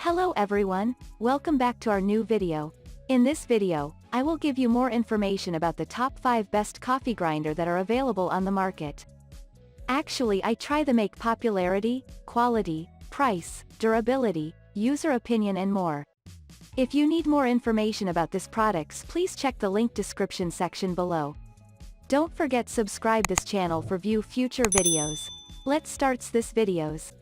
Hello everyone, welcome back to our new video. In this video, I will give you more information about the top 5 best coffee grinder that are available on the market. Actually, I try to make popularity, quality, price, durability, user opinion and more. If you need more information about these products, please check the link description section below. Don't forget subscribe this channel for view future videos. Let's start this videos.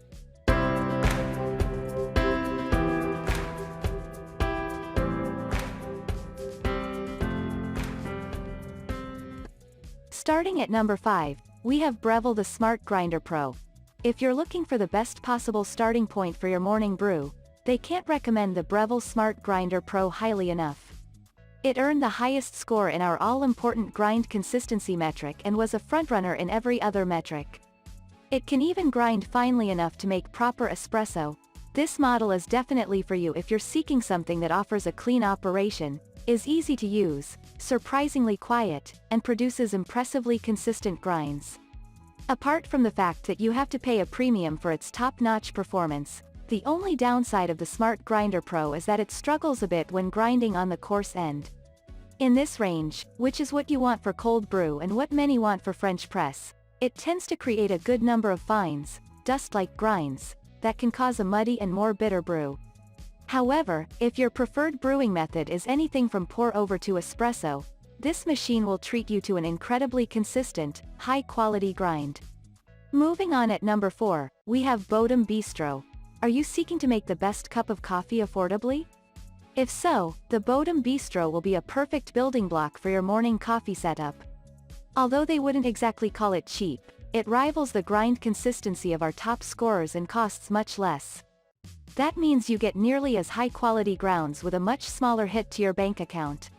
Starting at number 5, we have Breville the Smart Grinder Pro. If you're looking for the best possible starting point for your morning brew, they can't recommend the Breville Smart Grinder Pro highly enough. It earned the highest score in our all-important grind consistency metric and was a frontrunner in every other metric. It can even grind finely enough to make proper espresso. This model is definitely for you if you're seeking something that offers a clean operation, is easy to use, surprisingly quiet, and produces impressively consistent grinds. Apart from the fact that you have to pay a premium for its top-notch performance, the only downside of the Smart Grinder Pro is that it struggles a bit when grinding on the coarse end. In this range, which is what you want for cold brew and what many want for French press, it tends to create a good number of fines, dust-like grinds, that can cause a muddy and more bitter brew. However, if your preferred brewing method is anything from pour-over to espresso, this machine will treat you to an incredibly consistent, high-quality grind. Moving on at number 4, we have Bodum Bistro. Are you seeking to make the best cup of coffee affordably? If so, the Bodum Bistro will be a perfect building block for your morning coffee setup. Although they wouldn't exactly call it cheap, it rivals the grind consistency of our top scorers and costs much less. That means you get nearly as high-quality grounds with a much smaller hit to your bank account.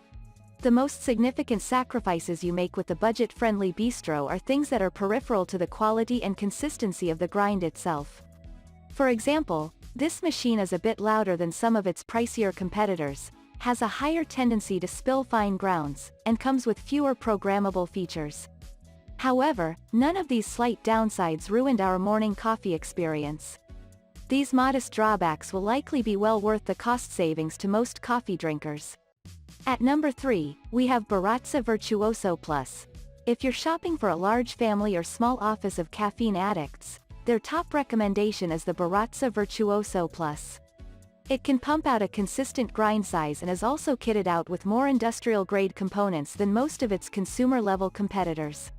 The most significant sacrifices you make with the budget-friendly bistro are things that are peripheral to the quality and consistency of the grind itself. For example, this machine is a bit louder than some of its pricier competitors, has a higher tendency to spill fine grounds, and comes with fewer programmable features. However, none of these slight downsides ruined our morning coffee experience. These modest drawbacks will likely be well worth the cost savings to most coffee drinkers. At number 3, we have Baratza Virtuoso Plus. If you're shopping for a large family or small office of caffeine addicts, their top recommendation is the Baratza Virtuoso Plus. It can pump out a consistent grind size and is also kitted out with more industrial-grade components than most of its consumer-level competitors.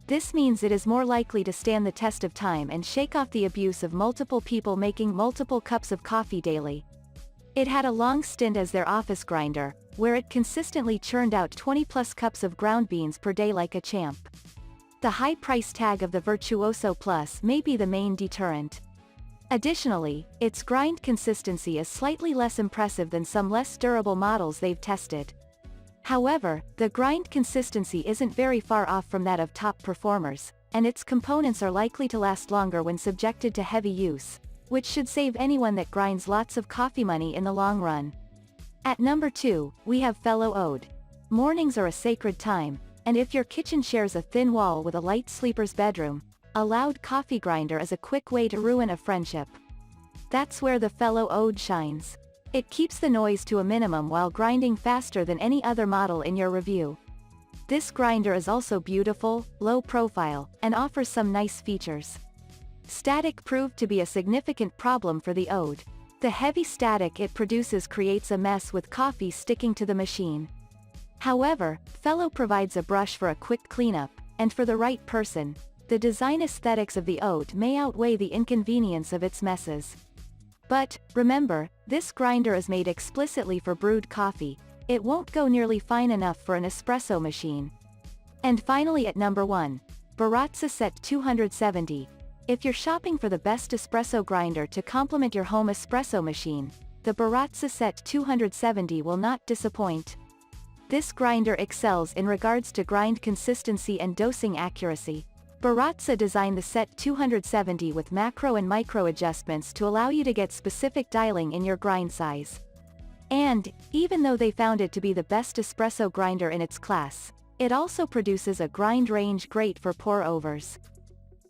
This means it is more likely to stand the test of time and shake off the abuse of multiple people making multiple cups of coffee daily. It had a long stint as their office grinder, where it consistently churned out 20+ cups of ground beans per day like a champ. The high price tag of the Virtuoso Plus may be the main deterrent. Additionally, its grind consistency is slightly less impressive than some less durable models they've tested. However, the grind consistency isn't very far off from that of top performers, and its components are likely to last longer when subjected to heavy use, which should save anyone that grinds lots of coffee money in the long run. At number 2, we have Fellow Ode. Mornings are a sacred time, and if your kitchen shares a thin wall with a light sleeper's bedroom, a loud coffee grinder is a quick way to ruin a friendship. That's where the Fellow Ode shines. It keeps the noise to a minimum while grinding faster than any other model in your review. This grinder is also beautiful, low profile, and offers some nice features. Static proved to be a significant problem for the Ode. The heavy static it produces creates a mess with coffee sticking to the machine. However, Fellow provides a brush for a quick cleanup, and for the right person, the design aesthetics of the Ode may outweigh the inconvenience of its messes. But, remember, this grinder is made explicitly for brewed coffee. It won't go nearly fine enough for an espresso machine. And finally at number 1, Baratza Set 270. If you're shopping for the best espresso grinder to complement your home espresso machine, the Baratza Set 270 will not disappoint. This grinder excels in regards to grind consistency and dosing accuracy. Baratza designed the Set 270 with macro and micro adjustments to allow you to get specific dialing in your grind size. And, even though they found it to be the best espresso grinder in its class, it also produces a grind range great for pour-overs.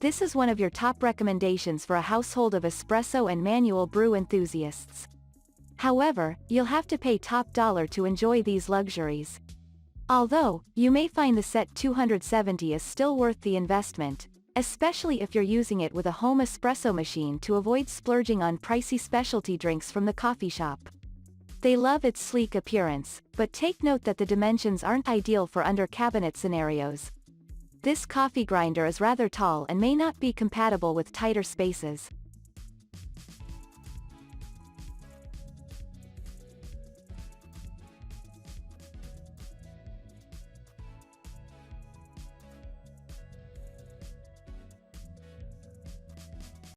This is one of your top recommendations for a household of espresso and manual brew enthusiasts. However, you'll have to pay top dollar to enjoy these luxuries. Although, you may find the Set 270 is still worth the investment, especially if you're using it with a home espresso machine to avoid splurging on pricey specialty drinks from the coffee shop. They love its sleek appearance, but take note that the dimensions aren't ideal for under-cabinet scenarios. This coffee grinder is rather tall and may not be compatible with tighter spaces.